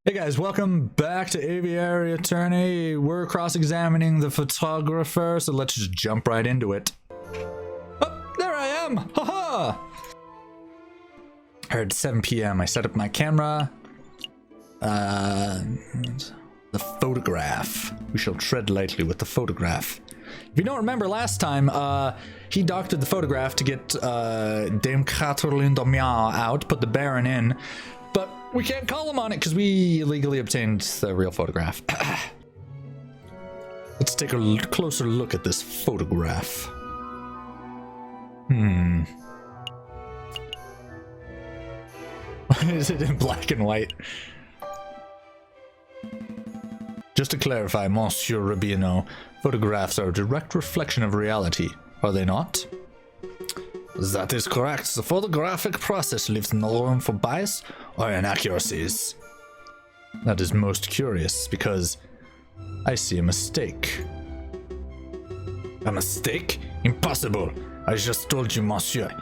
Hey guys, welcome back to Aviary Attorney. We're cross-examining the photographer, so let's just jump right into it. Oh, there I am! Haha! It's 7 p.m. I set up my camera. The photograph. We shall tread lightly with the photograph. If you don't remember last time, he doctored the photograph to get Dame Catherine Domian out, put the Baron in, but we can't call him on it because we illegally obtained the real photograph. Let's take a closer look at this photograph. Is it in black and white? Just to clarify, Monsieur Rubino, photographs are a direct reflection of reality, are they not? That is correct. The photographic process leaves no room for bias or inaccuracies. That is most curious, because I see a mistake. A mistake? Impossible! I just told you, monsieur.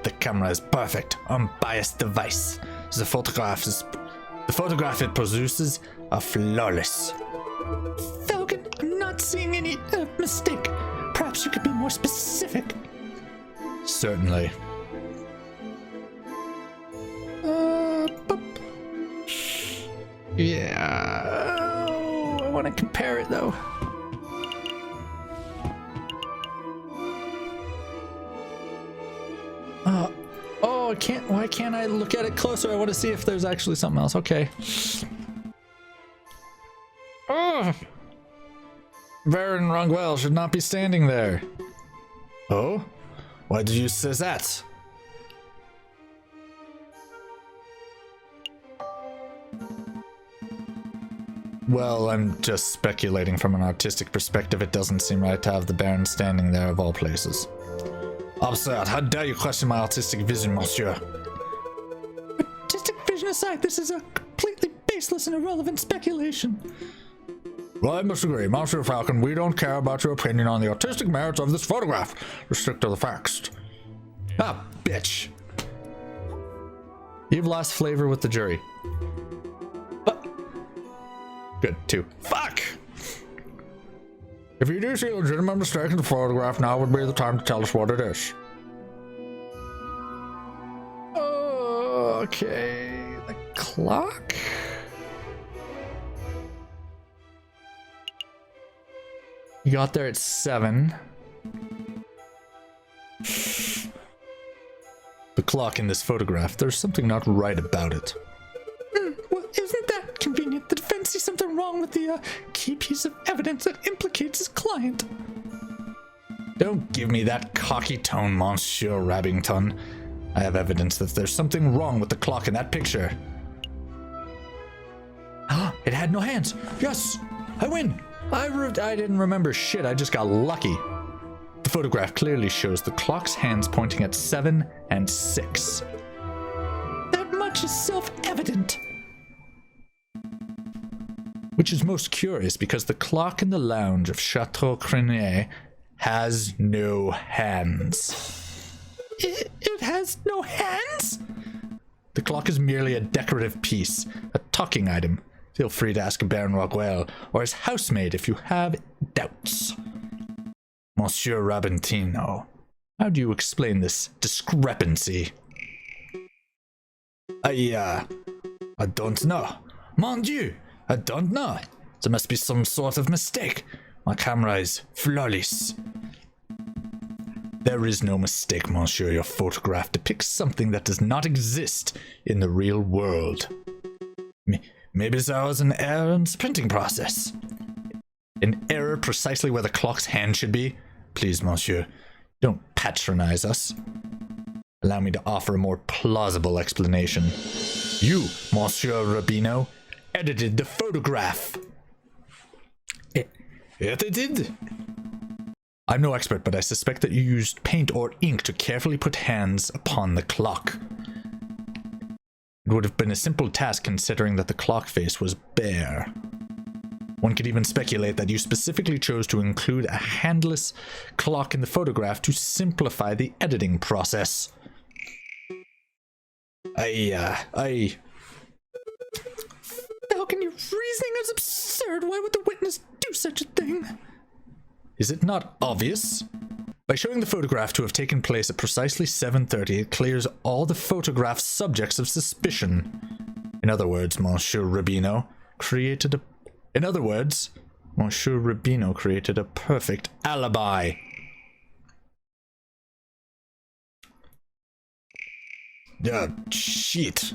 The camera is perfect, unbiased device. The photograph it produces are flawless. Falcon, I'm not seeing any mistake. Perhaps you could be more specific. Certainly. Yeah. Oh, I want to compare it though. Oh, I can't. Why can't I look at it closer? I want to see if there's actually something else. Okay. Oh. Baron Ronguel should not be standing there. Oh? Why did you say that? Well, I'm just speculating from an artistic perspective. It doesn't seem right to have the Baron standing there of all places. Absurd. How dare you question my artistic vision, monsieur? Artistic vision aside, this is a completely baseless and irrelevant speculation. Well, I must agree, Monsieur Falcon, we don't care about your opinion on the artistic merits of this photograph. Just stick to the facts. Ah, bitch. You've lost flavor with the jury. Good, too. Fuck! If you do see a legitimate mistake in the photograph, now would be the time to tell us what it is. Okay, the clock? You got there at 7. The clock in this photograph, there's something not right about it. Well, isn't that convenient? The defense sees something wrong with the key piece of evidence that implicates his client. Don't give me that cocky tone, Monsieur Rabbington. I have evidence that there's something wrong with the clock in that picture. Ah, it had no hands. Yes, I win. I didn't remember shit, I just got lucky. The photograph clearly shows the clock's hands pointing at 7 and 6. That much is self-evident. Which is most curious because the clock in the lounge of Chateau Crenier has no hands. It has no hands? The clock is merely a decorative piece, a talking item. Feel free to ask Baron Ronguel or his housemaid if you have doubts. Monsieur Rabentino, how do you explain this discrepancy? I don't know. Mon Dieu, I don't know. There must be some sort of mistake. My camera is flawless. There is no mistake, monsieur. Your photograph depicts something that does not exist in the real world. Maybe there was an error in the printing process. An error precisely where the clock's hand should be? Please, monsieur, don't patronize us. Allow me to offer a more plausible explanation. You, Monsieur Rubino, edited the photograph. Edited? I'm no expert, but I suspect that you used paint or ink to carefully put hands upon the clock. It would have been a simple task considering that the clock face was bare. One could even speculate that you specifically chose to include a handless clock in the photograph to simplify the editing process. Falcon, reasoning is absurd. Why would the witness do such a thing? Is it not obvious? By showing the photograph to have taken place at precisely 7:30, it clears all the photograph's subjects of suspicion. In other words, Monsieur Rubino created a perfect alibi. Shit.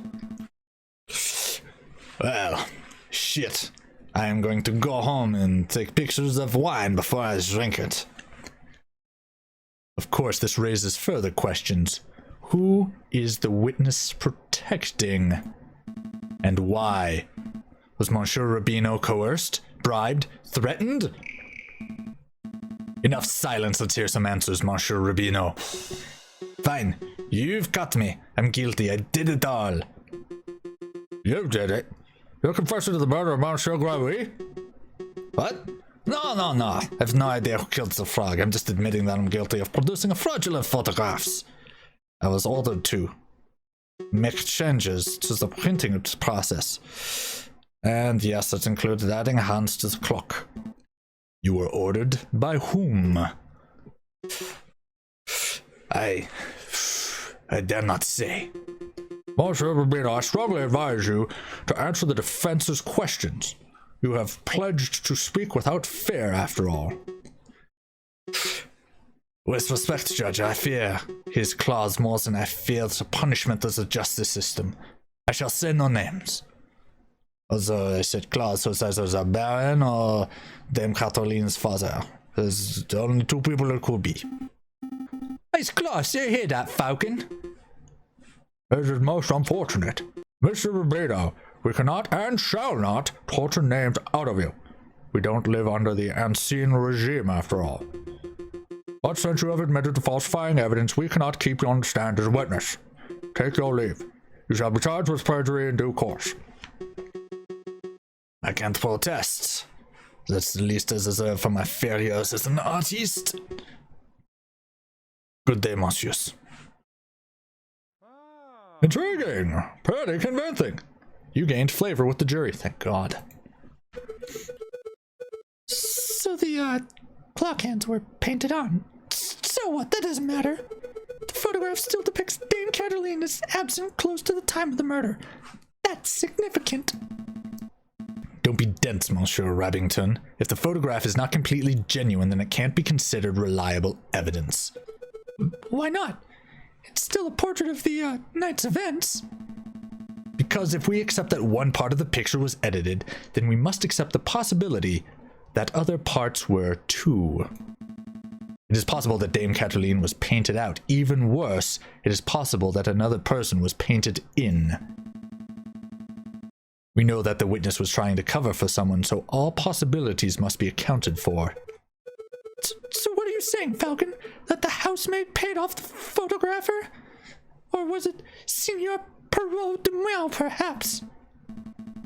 Well, shit. I am going to go home and take pictures of wine before I drink it. Of course, this raises further questions. Who is the witness protecting? And why? Was Monsieur Rubino coerced? Bribed? Threatened? Enough silence, let's hear some answers, Monsieur Rubino. Fine, you've got me. I'm guilty, I did it all. You did it? You're confessing to the murder of Monsieur Aviary? What? No. I have no idea who killed the frog. I'm just admitting that I'm guilty of producing fraudulent photographs. I was ordered to make changes to the printing process. And yes, it included adding hands to the clock. You were ordered by whom? I dare not say. Monsieur Rubino, I strongly advise you to answer the defense's questions. You have pledged to speak without fear, after all. With respect, Judge, I fear his claws more than I fear the punishment of the justice system. I shall say no names. Although I said claws, so it's either the Baron or Dame Catoline's father. There's the only two people it could be. His claws, you hear that, Falcon? This is most unfortunate. Mr. Rubino, we cannot and shall not torture names out of you. We don't live under the Ancien regime, after all. But since you have admitted to falsifying evidence, we cannot keep you on the stand as a witness. Take your leave. You shall be charged with perjury in due course. I can't protest. That's the least I deserve for my failures as an artist. Good day, messieurs. Intriguing. Pretty convincing. You gained flavor with the jury, thank God. So the clock hands were painted on. So what? That doesn't matter. The photograph still depicts Dame Cataline as absent close to the time of the murder. That's significant. Don't be dense, Monsieur Rabington. If the photograph is not completely genuine, then it can't be considered reliable evidence. Why not? It's still a portrait of the night's events. Because if we accept that one part of the picture was edited, then we must accept the possibility that other parts were too. It is possible that Dame Cataline was painted out. Even worse, it is possible that another person was painted in. We know that the witness was trying to cover for someone, so all possibilities must be accounted for. So what are you saying, Falcon? That the housemaid paid off the photographer? Or was it Signor Perrault de Muel, perhaps?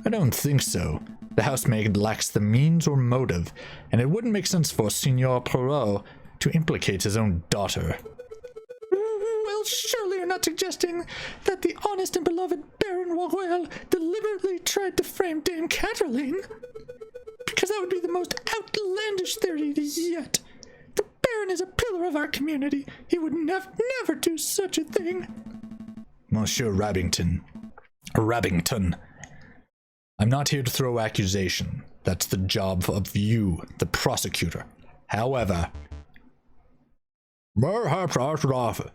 I don't think so. The housemaid lacks the means or motive, and it wouldn't make sense for Signor Perrault to implicate his own daughter. Well, surely you're not suggesting that the honest and beloved Baron Royal deliberately tried to frame Dame Cataline? Because that would be the most outlandish theory yet. The Baron is a pillar of our community. He would never do such a thing. Monsieur Rabington, I'm not here to throw accusation. That's the job of you, the prosecutor. However, perhaps I should offer.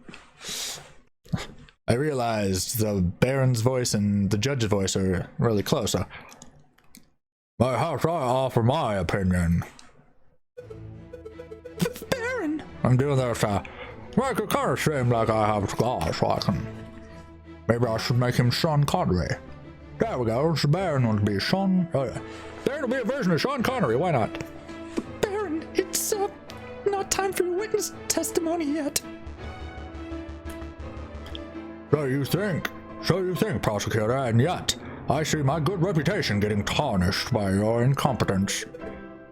I realized the Baron's voice and the judge's voice are really close, so perhaps I offer my opinion. Baron! I'm doing this to make it kind of seem like I have scars, so I can... Maybe I should make him Sean Connery. There we go, the Baron wants to be Sean... there will be a version of Sean Connery, why not? Baron, it's not time for your witness testimony yet. So you think, prosecutor, and yet I see my good reputation getting tarnished by your incompetence.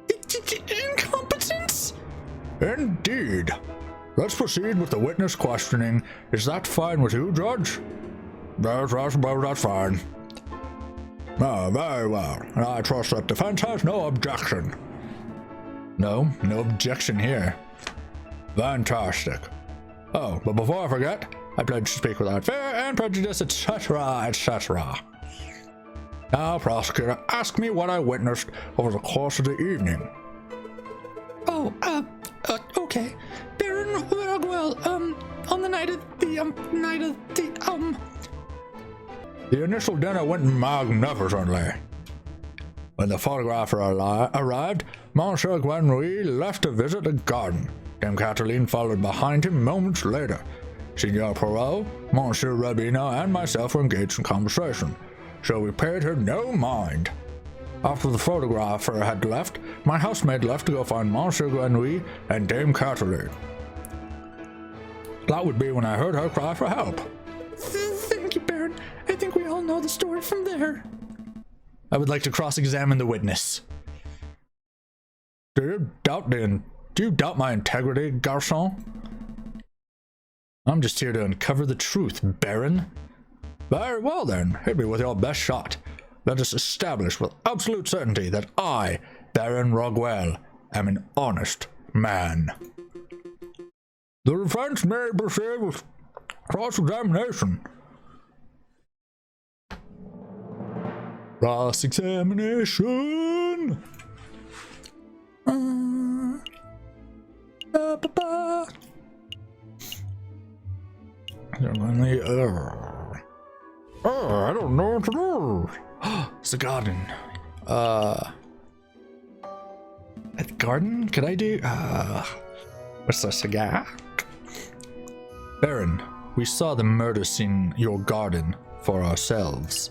Incompetence? Indeed. Let's proceed with the witness questioning. Is that fine with you, Judge? That's fine. Oh, very well. And I trust that defense has no objection. No objection here. Fantastic. Oh, but before I forget, I pledge to speak without fear and prejudice, etc., etc. Now, prosecutor, ask me what I witnessed over the course of the evening. Oh, okay. Baron Rogwell, on the night of the The initial dinner went magnificently. When the photographer arrived, Monsieur Gwenry left to visit the garden. Dame Cataline followed behind him moments later. Signor Poirot, Monsieur Rabino, and myself were engaged in conversation, so we paid her no mind. After the photographer had left, my housemaid left to go find Monsieur Gwenry and Dame Cataline. That would be when I heard her cry for help. Thank you, Baron. I think we all know the story from there. I would like to cross-examine the witness. Do you doubt my integrity, garçon? I'm just here to uncover the truth, Baron. Very well then, hit me with your best shot. Let us establish with absolute certainty that I, Baron Rogwell, am an honest man. The defense may proceed with cross-examination. Cross-examination! I don't know what to do. It's a garden. A garden? Could I do? What's a cigar? Baron, we saw the murder scene in your garden for ourselves.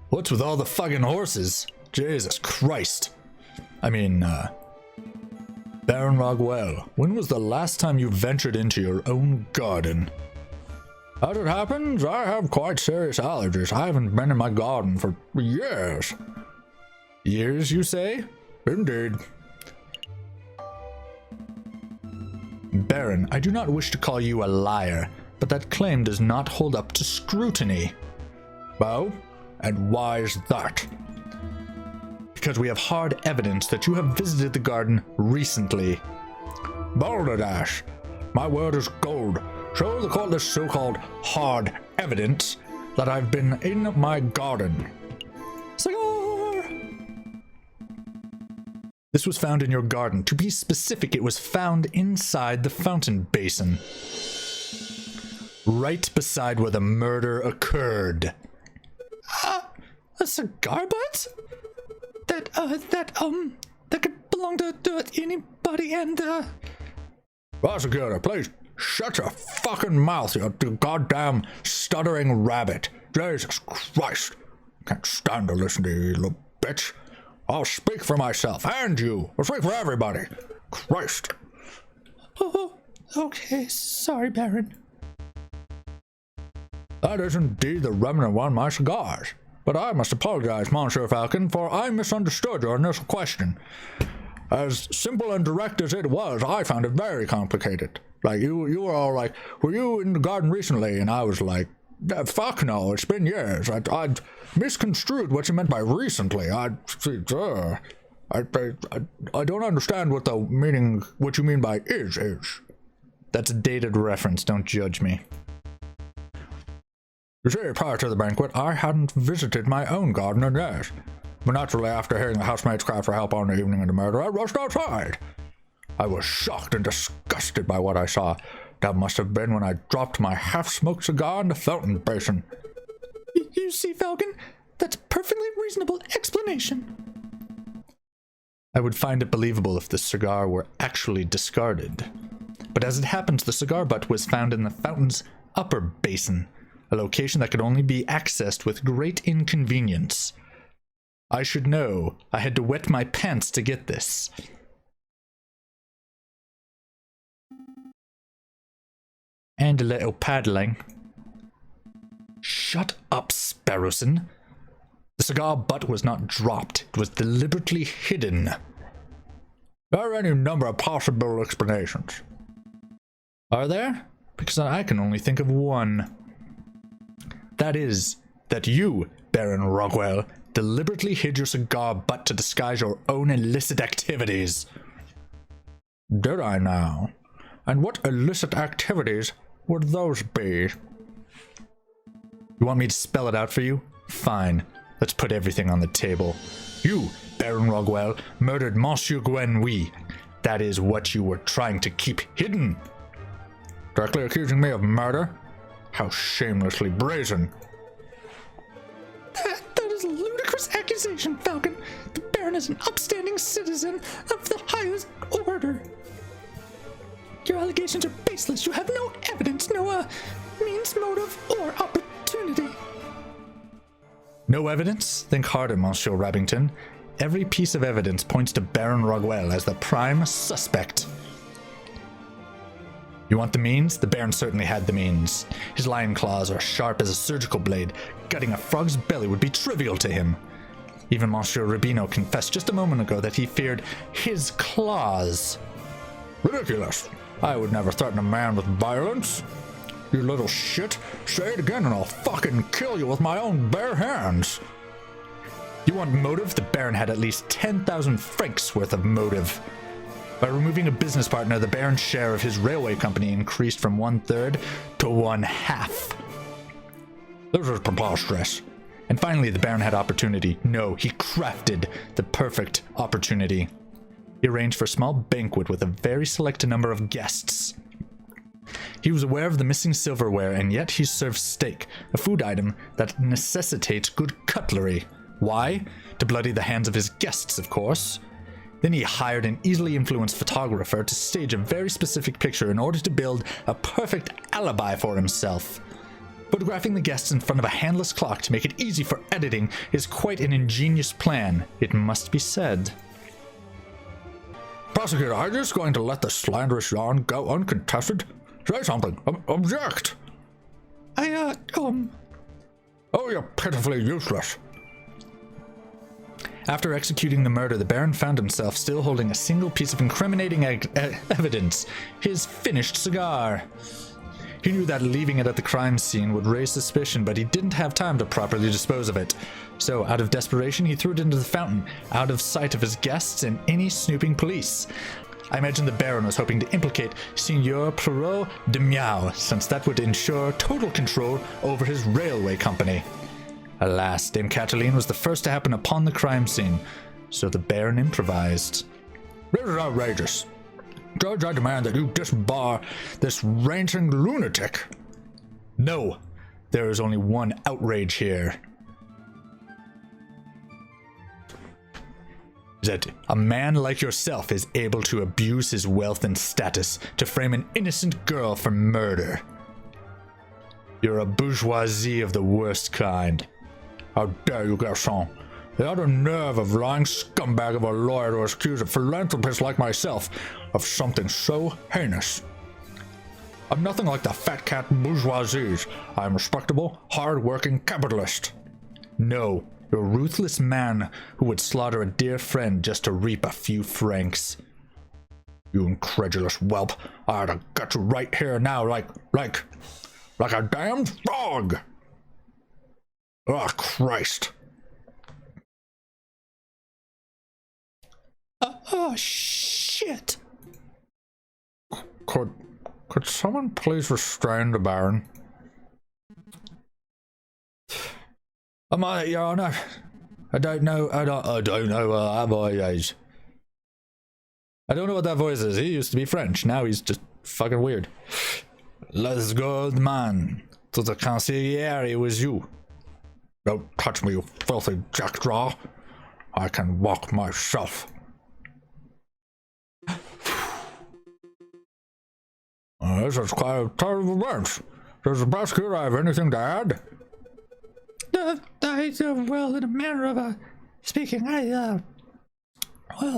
What's with all the fucking horses? Jesus Christ. I mean, Baron Rogwell, when was the last time you ventured into your own garden? As it happens, I have quite serious allergies. I haven't been in my garden for years. Years, you say? Indeed. Baron, I do not wish to call you a liar, but that claim does not hold up to scrutiny. Well, and why is that? Because we have hard evidence that you have visited the garden recently. Balderdash, my word is gold. Show the court this so-called hard evidence that I've been in my garden. Cigar! This was found in your garden. To be specific, it was found inside the fountain basin. Right beside where the murder occurred. A cigar butt? That could belong to anybody and, Prosecutor, please shut your fucking mouth, you goddamn stuttering rabbit. Jesus Christ. Can't stand to listen to you, you little bitch. I'll speak for myself, and you. I'll speak for everybody. Christ. Oh, okay, sorry, Baron. That is indeed the remnant of one of my cigars. But I must apologize, Monsieur Falcon, for I misunderstood your initial question. As simple and direct as it was, I found it very complicated. Like, you were all like, were you in the garden recently? And I was like, fuck no, it's been years. I'd misconstrued what you meant by recently. I don't understand what what you mean by is. That's a dated reference, don't judge me. You see, prior to the banquet, I hadn't visited my own garden in years. But naturally, after hearing the housemaid's cry for help on the evening of the murder, I rushed outside. I was shocked and disgusted by what I saw. That must have been when I dropped my half-smoked cigar in the fountain basin. You see, Falcon? That's a perfectly reasonable explanation. I would find it believable if the cigar were actually discarded. But as it happens, the cigar butt was found in the fountain's upper basin, a location that could only be accessed with great inconvenience. I should know. I had to wet my pants to get this. And a little paddling. Shut up, Sparrowson. The cigar butt was not dropped. It was deliberately hidden. There are any number of possible explanations. Are there? Because I can only think of one. That is, that you, Baron Rogwell, deliberately hid your cigar butt to disguise your own illicit activities. Did I now? And what illicit activities would those be? You want me to spell it out for you? Fine. Let's put everything on the table. You, Baron Rogwell, murdered Monsieur Gwenouille. That is what you were trying to keep hidden. Directly accusing me of murder? How shamelessly brazen. That is a ludicrous accusation, Falcon. The Baron is an upstanding citizen of the highest order. Your allegations are baseless. You have no evidence, no, means, motive, or opportunity. No evidence? Think harder, Monsieur Rabbington. Every piece of evidence points to Baron Rogwell as the prime suspect. You want the means? The Baron certainly had the means. His lion claws are sharp as a surgical blade. Gutting a frog's belly would be trivial to him. Even Monsieur Rubino confessed just a moment ago that he feared his claws. Ridiculous. I would never threaten a man with violence. You little shit. Say it again and I'll fucking kill you with my own bare hands. You want motive? The Baron had at least 10,000 francs worth of motive. By removing a business partner, the Baron's share of his railway company increased from 1/3 to 1/2. This is preposterous. And finally, the Baron had opportunity. No, he crafted the perfect opportunity. He arranged for a small banquet with a very select number of guests. He was aware of the missing silverware, and yet he served steak, a food item that necessitates good cutlery. Why? To bloody the hands of his guests, of course. Then he hired an easily influenced photographer to stage a very specific picture in order to build a perfect alibi for himself. Photographing the guests in front of a handless clock to make it easy for editing is quite an ingenious plan, it must be said. Prosecutor, are you just going to let the slanderous yarn go uncontested? Say something. Object. Oh, you're pitifully useless. After executing the murder, the Baron found himself still holding a single piece of incriminating evidence, his finished cigar. He knew that leaving it at the crime scene would raise suspicion, but he didn't have time to properly dispose of it. So, out of desperation, he threw it into the fountain, out of sight of his guests and any snooping police. I imagine the Baron was hoping to implicate Signor Perrault de Miao, since that would ensure total control over his railway company. Alas, Dame Cataline was the first to happen upon the crime scene, so the Baron improvised. This is outrageous. Judge, I demand that you disbar this ranting lunatic. No, there is only one outrage here. That a man like yourself is able to abuse his wealth and status to frame an innocent girl for murder. You're a bourgeoisie of the worst kind. How dare you, garçon? The utter nerve of lying scumbag of a lawyer to accuse a philanthropist like myself of something so heinous. I'm nothing like the fat cat bourgeoisies. I am respectable, hard-working capitalist. No, you're a ruthless man who would slaughter a dear friend just to reap a few francs. You incredulous whelp, I ought to gut you right here now like a damned frog. Oh, Christ. Oh, shit. Could someone please restrain the Baron? Your Honor, I don't know that voice. I don't know what that voice is. He used to be French. Now he's just fucking weird. Let's go, old man. To the Aviary with you. Don't touch me, you filthy jackdaw. I can walk myself. This is quite a terrible bench. Does the prosecutor have anything to add? Well, in a manner of speaking, well,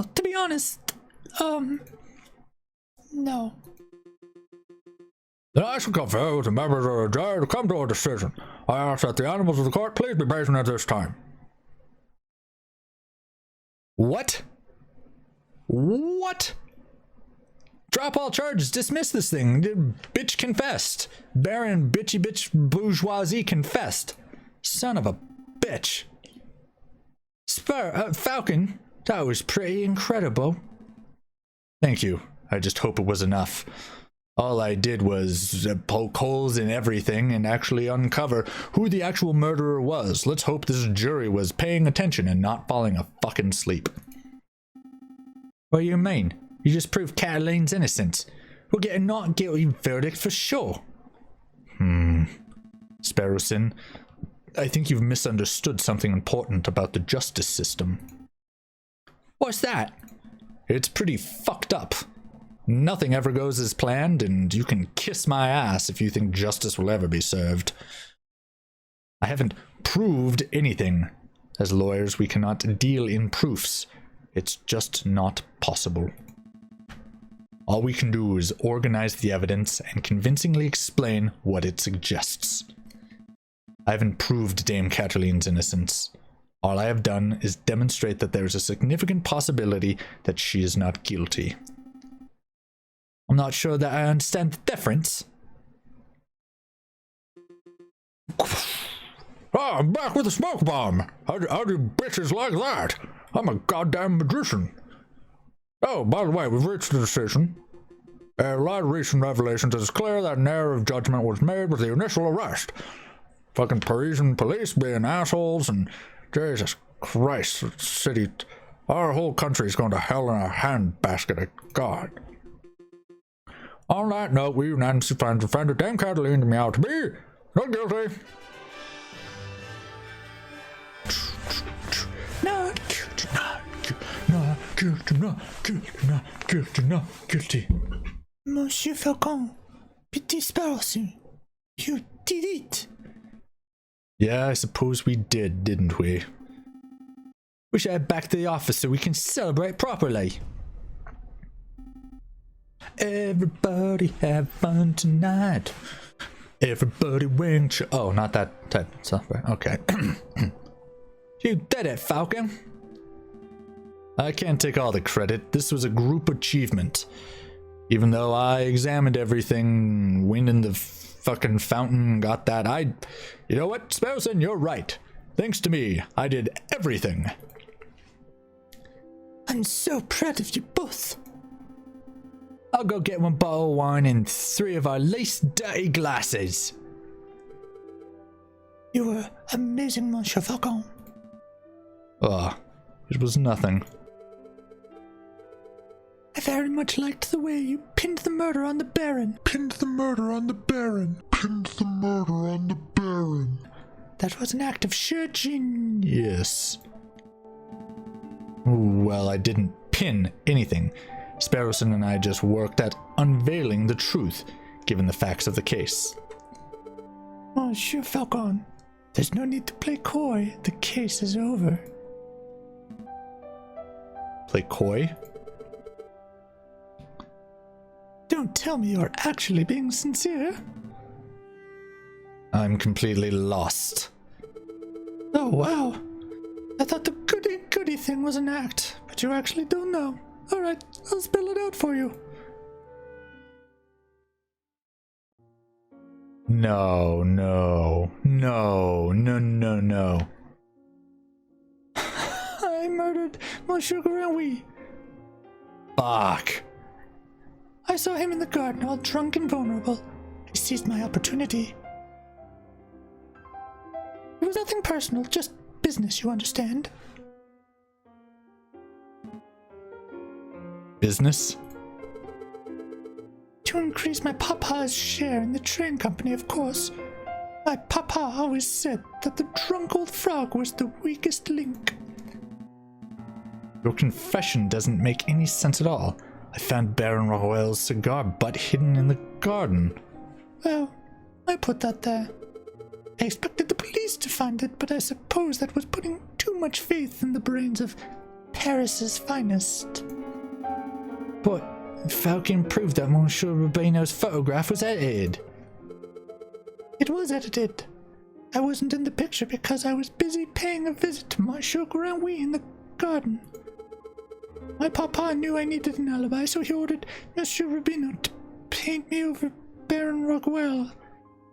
to be honest, no. Then I shall confer with the members of the jury to come to a decision. I ask that the animals of the court please be patient at this time. What? What? Drop all charges. Dismiss this thing. Bitch confessed. Baron bitchy bitch bourgeoisie confessed. Son of a bitch. Falcon, that was pretty incredible. Thank you. I just hope it was enough. All I did was poke holes in everything and actually uncover who the actual murderer was. Let's hope this jury was paying attention and not falling a fucking sleep. What do you mean? You just proved Cataline's innocence. We'll get a not guilty verdict for sure. Sparrowson, I think you've misunderstood something important about the justice system. What's that? It's pretty fucked up. Nothing ever goes as planned, and you can kiss my ass if you think justice will ever be served. I haven't proved anything. As lawyers, we cannot deal in proofs. It's just not possible. All we can do is organize the evidence and convincingly explain what it suggests. I haven't proved Dame Cataline's innocence. All I have done is demonstrate that there is a significant possibility that she is not guilty. I'm not sure that I understand the difference. Ah, I'm back with a smoke bomb. How do bitches like that? I'm a goddamn magician. Oh, by the way, we've reached a decision. A lot of recent revelations is clear that an error of judgment was made with the initial arrest. Fucking Parisian police being assholes, and Jesus Christ, city, our whole country's going to hell in a handbasket of God. On that note, we unanimously find defendant Dame Cataline to be out to be not guilty. Not guilty, not guilty, not guilty, not guilty, not guilty. Monsieur Falcon, Petit Sparrowson, you did it. Yeah, I suppose we did, didn't we? We should head back to the office so we can celebrate properly. Everybody have fun tonight. Everybody win. Oh, not that type of software. Okay. You did it, Falcon. I can't take all the credit. This was a group achievement. Even though I examined everything, went in the fucking fountain, got that. You know what, Sparrowson, you're right. Thanks to me, I did everything. I'm so proud of you both. I'll go get one bottle of wine and 3 of our least dirty glasses. You were amazing, Monsieur Falcon. Oh, it was nothing. I very much liked the way you pinned the murder on the Baron. Pinned the murder on the Baron. Pinned the murder on the Baron. That was an act of sheer genius. Well, I didn't pin anything. Sparrowson and I just worked at unveiling the truth, given the facts of the case. Monsieur Falcon, there's no need to play coy. The case is over. Play coy? Don't tell me you're actually being sincere. I'm completely lost. Oh, wow. I thought the goody thing was an act, but you actually don't know. Alright, I'll spell it out for you. No. I murdered Monsieur Granouille. Fuck. I saw him in the garden all drunk and vulnerable. I seized my opportunity. It was nothing personal, just business, you understand. Business? To increase my papa's share in the train company, of course. My papa always said that the drunk old frog was the weakest link. Your confession doesn't make any sense at all. I found Baron Rockwell's cigar butt hidden in the garden. Well, I put that there. I expected the police to find it, but I suppose that was putting too much faith in the brains of Paris's finest. But Falcon proved that Monsieur Rubino's photograph was edited. It was edited. I wasn't in the picture because I was busy paying a visit to Monsieur Granouille in the garden. My papa knew I needed an alibi, so he ordered Monsieur Rubino to paint me over Baron Rockwell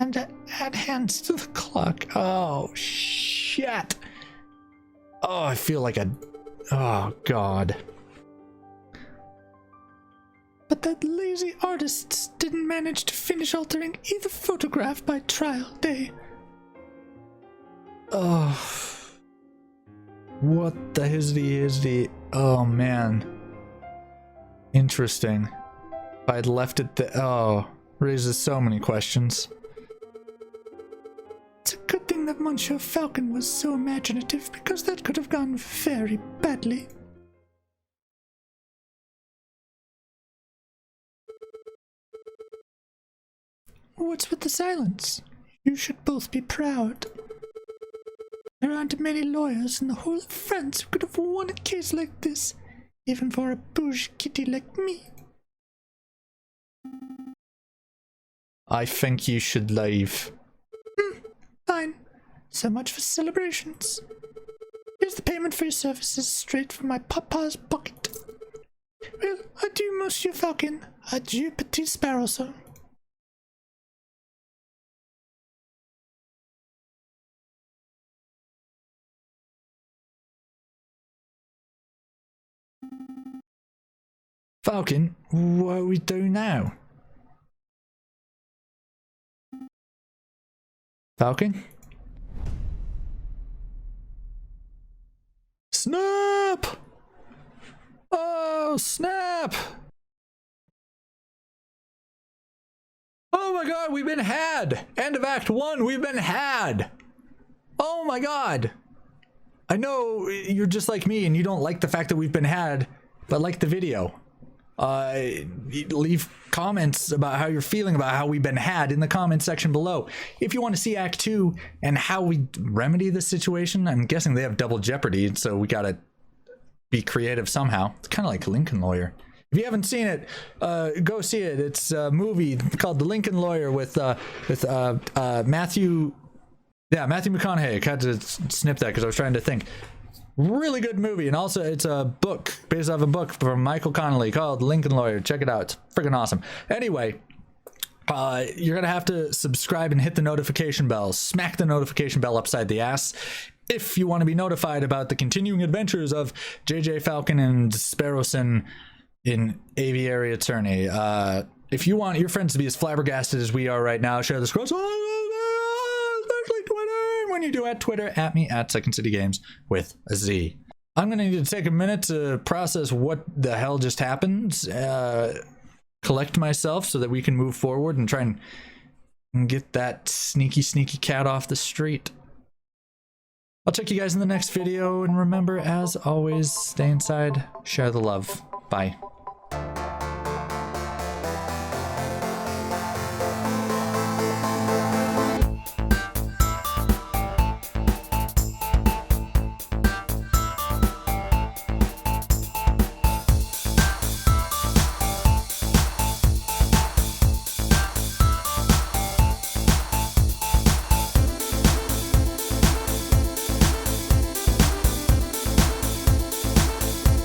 And add hands to the clock. Oh, shit. Oh, I feel like oh, God. But that lazy artist didn't manage to finish altering either photograph by trial day. Oh. What the hizzy is the... Oh, man. Interesting. If I'd left it oh. Raises so many questions. It's a good thing that Monsieur Falcon was so imaginative, because that could have gone very badly. What's with the silence? You should both be proud. There aren't many lawyers in the whole of France who could have won a case like this, even for a bougie kitty like me. I think you should leave. Fine. So much for celebrations. Here's the payment for your services straight from my papa's pocket. Well, adieu, Monsieur Falcon. Adieu, Petit Sparrow, sir. Falcon, what are we doing now? Falcon? Snap! Oh, snap! Oh my god, we've been had! End of Act 1, we've been had! Oh my god! I know you're just like me and you don't like the fact that we've been had, but like the video. Leave comments about how you're feeling about how we've been had in the comment section below. If you want to see Act 2 and how we remedy this situation, I'm guessing they have double jeopardy, so we gotta be creative somehow. It's kind of like Lincoln Lawyer. If you haven't seen it, go see it. It's a movie called The Lincoln Lawyer with Matthew McConaughey. I had to snip that because I was trying to think. Really good movie, and also it's a book based off a book from Michael Connelly called Lincoln Lawyer. Check it out, it's freaking awesome. Anyway, you're gonna have to subscribe and hit the notification bell. Smack the notification bell upside the ass if you want to be notified about the continuing adventures of JJ Falcon and Sparrowson in Aviary Attorney. If you want your friends to be as flabbergasted as we are right now, share this across especially Twitter. When you do at Twitter, at me at Second City Games with a Z. I'm gonna need to take a minute to process what the hell just happened, collect myself so that we can move forward and try and get that sneaky cat off the street. I'll check you guys in the next video, and remember, as always, stay inside, share the love. Bye.